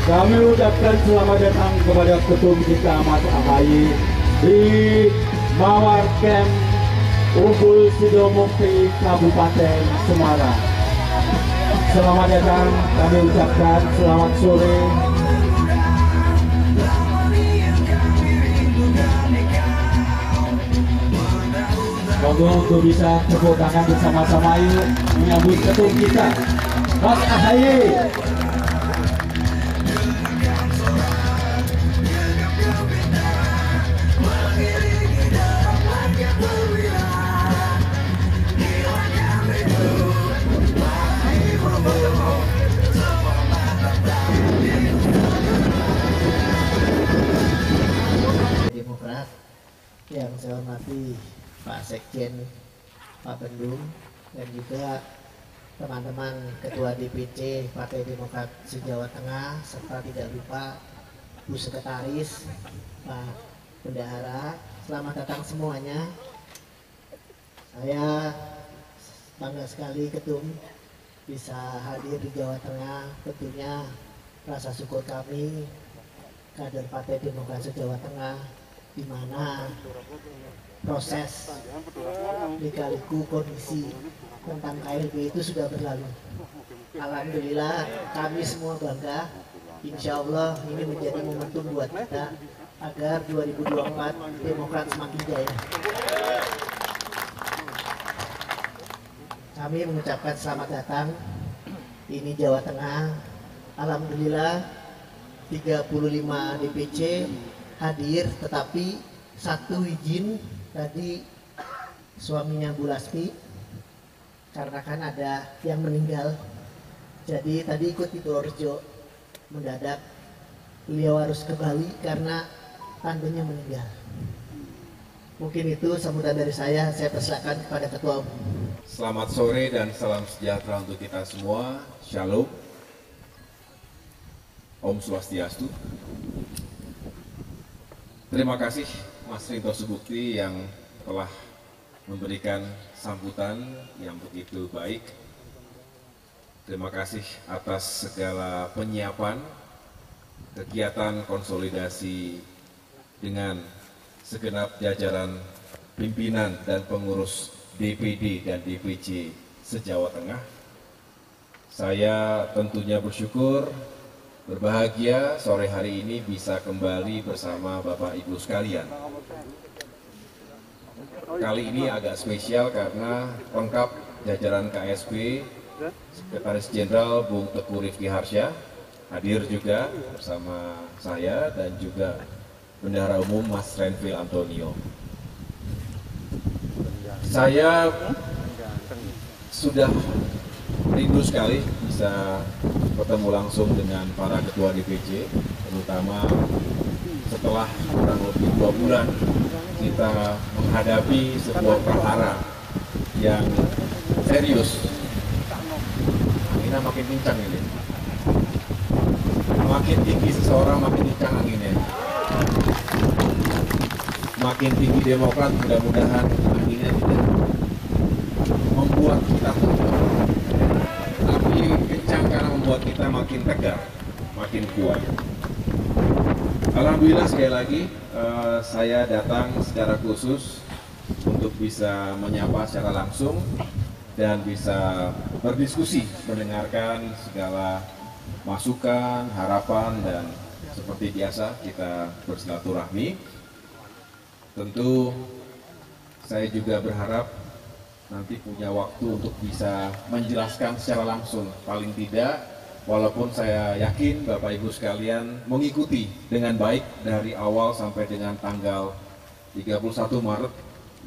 Kami ucapkan selamat datang kepada ketum kita Mas Ahaye di Mawar Camp Umbul Sidomukti Kabupaten Semarang. Selamat datang, kami ucapkan selamat sore. Monggo untuk bisa tepuk tangan bersama-sama yuk menyambut ketum kita Mas Ahaye. Demokrat yang saya hormati Pak Sekjen, Pak Bendung, dan juga teman-teman Ketua DPC Partai Demokrat se-Jawa Tengah, serta tidak lupa Bu Sekretaris, Pak Bendahara. Selamat datang semuanya. Saya bangga sekali Ketum bisa hadir di Jawa Tengah. Tentunya rasa syukur kami kader Partai Demokrat se-Jawa Tengah, di mana proses lika-liku kondisi tentang KLB itu sudah berlalu. Alhamdulillah kami semua bangga. Insya Allah ini menjadi momentum buat kita agar 2024 Demokrat semakin jaya. Kami mengucapkan selamat datang. Ini Jawa Tengah. Alhamdulillah 35 DPC hadir, tetapi satu izin tadi suaminya Bu Lasmi karena kan ada yang meninggal, jadi tadi ikut di Purworejo, mendadak beliau harus ke Bali karena tantenya meninggal. Mungkin itu sambutan dari saya persilakan kepada Ketua Umum. Selamat sore dan salam sejahtera untuk kita semua. Shalom, Om Swastiastu. Terima kasih Mas Rinto Subukti yang telah memberikan sambutan yang begitu baik. Terima kasih atas segala penyiapan kegiatan konsolidasi dengan segenap jajaran pimpinan dan pengurus DPD dan DPC se-Jawa Tengah. Saya tentunya bersyukur, berbahagia sore hari ini bisa kembali bersama Bapak Ibu sekalian. Kali ini agak spesial karena lengkap jajaran KSP, Sekretaris Jenderal Bung Teguh Rifki Harsya hadir juga bersama saya, dan juga Bendahara Umum Mas Renvil Antonio. Saya sudah rindu sekali bisa bertemu langsung dengan para ketua DPC, terutama setelah kurang lebih 2 bulan kita menghadapi sebuah prahara yang serius. Anginnya makin kencang ini. Makin tinggi seseorang, makin kencang anginnya. Makin tinggi Demokrat, mudah-mudahan anginnya tidak membuat kita turun. Tapi kencang karena membuat kita makin tegar, makin kuat. Alhamdulillah sekali lagi saya datang secara khusus untuk bisa menyapa secara langsung dan bisa berdiskusi, mendengarkan segala masukan, harapan, dan seperti biasa kita bersilaturahmi. Tentu saya juga berharap nanti punya waktu untuk bisa menjelaskan secara langsung. Paling tidak, walaupun saya yakin Bapak Ibu sekalian mengikuti dengan baik dari awal sampai dengan tanggal 31 Maret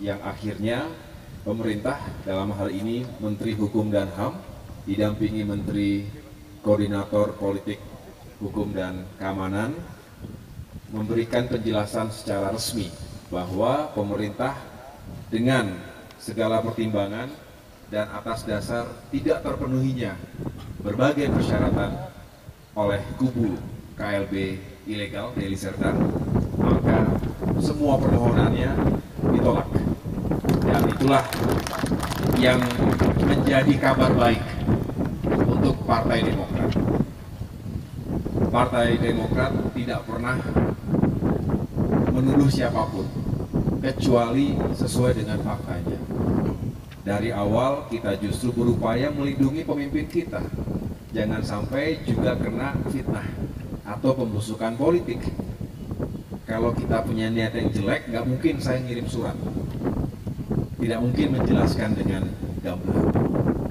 yang akhirnya pemerintah dalam hal ini Menteri Hukum dan HAM didampingi Menteri Koordinator Politik Hukum dan Keamanan memberikan penjelasan secara resmi bahwa pemerintah dengan segala pertimbangan dan atas dasar tidak terpenuhinya berbagai persyaratan oleh kubu KLB ilegal Deli Serdang, maka semua permohonannya ditolak. Dan itulah yang menjadi kabar baik untuk Partai Demokrat. Partai Demokrat tidak pernah menuduh siapapun kecuali sesuai dengan faktanya. Dari awal kita justru berupaya melindungi pemimpin kita, jangan sampai juga kena fitnah atau pembusukan politik. Kalau kita punya niat yang jelek, nggak mungkin saya ngirim surat, tidak mungkin menjelaskan dengan gamblang,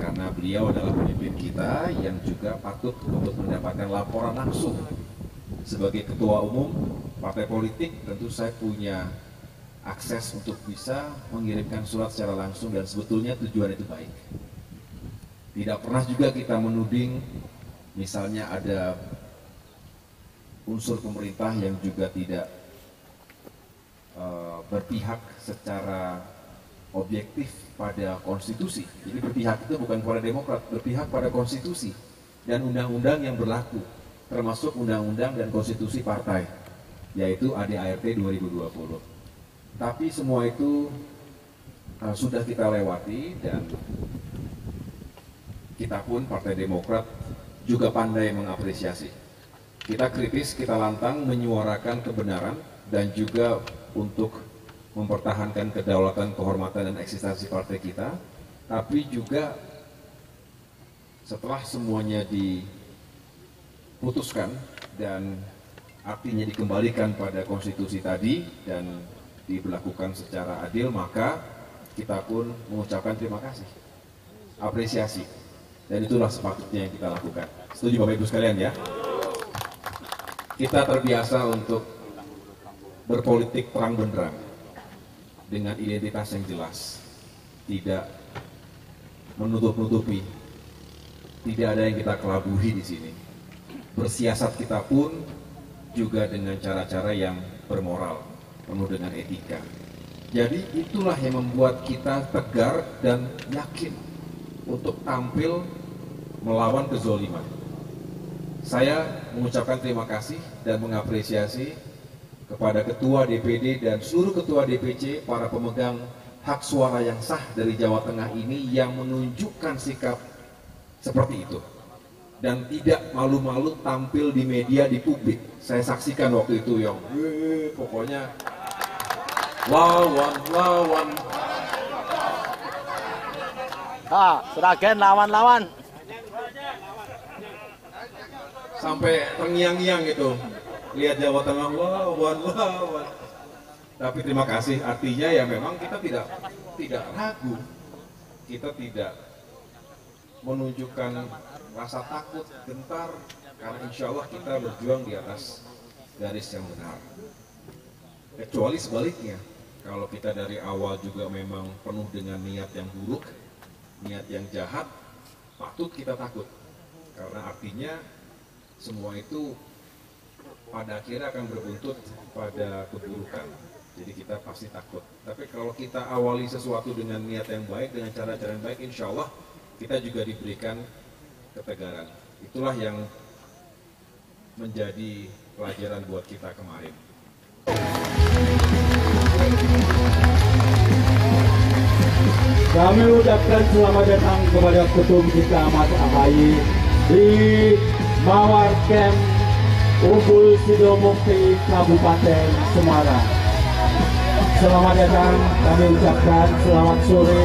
karena beliau adalah pemimpin kita yang juga patut untuk mendapatkan laporan langsung. Sebagai ketua umum partai politik, tentu saya punya akses untuk bisa mengirimkan surat secara langsung dan sebetulnya tujuan itu baik. Tidak pernah juga kita menuding misalnya ada unsur pemerintah yang juga tidak berpihak secara objektif pada konstitusi. Jadi berpihak itu bukan pada Demokrat, berpihak pada konstitusi dan undang-undang yang berlaku, termasuk undang-undang dan konstitusi partai, yaitu ADART 2020. Tapi semua itu sudah kita lewati dan kita pun Partai Demokrat juga pandai mengapresiasi. Kita kritis, kita lantang menyuarakan kebenaran dan juga untuk mempertahankan kedaulatan, kehormatan, dan eksistensi partai kita. Tapi juga setelah semuanya diputuskan dan artinya dikembalikan pada konstitusi tadi dan diberlakukan secara adil, maka kita pun mengucapkan terima kasih, apresiasi, dan itulah sepatutnya yang kita lakukan. Setuju Bapak Ibu sekalian ya? Kita terbiasa untuk berpolitik terang benderang dengan identitas yang jelas, tidak menutup-nutupi, tidak ada yang kita kelabuhi di sini. Bersiasat kita pun juga dengan cara-cara yang bermoral, penuh dengan etika. Jadi itulah yang membuat kita tegar dan yakin untuk tampil melawan kezoliman. Saya mengucapkan terima kasih dan mengapresiasi kepada Ketua DPD dan seluruh Ketua DPC, para pemegang hak suara yang sah dari Jawa Tengah ini yang menunjukkan sikap seperti itu dan tidak malu-malu tampil di media, di publik. Saya saksikan waktu itu yang pokoknya lawan. Seragen lawan. Sampai terngiang-ngiang itu. Lihat Jawa Tengah lawan. Tapi terima kasih, artinya ya memang kita tidak ragu. Kita tidak menunjukkan rasa takut, gentar, karena insya Allah kita berjuang di atas garis yang benar. Kecuali sebaliknya, kalau kita dari awal juga memang penuh dengan niat yang buruk, niat yang jahat, patut kita takut. Karena artinya semua itu pada akhirnya akan berbuntut pada keburukan. Jadi kita pasti takut. Tapi kalau kita awali sesuatu dengan niat yang baik, dengan cara-cara yang baik, insya Allah kita juga diberikan ketegaran. Itulah yang menjadi pelajaran buat kita kemarin. Kami ucapkan selamat datang kepada Ketum kita Mas Ahaye di Mawar Camp Umbul Sidomukti Kabupaten Semarang. Selamat datang, kami ucapkan selamat sore,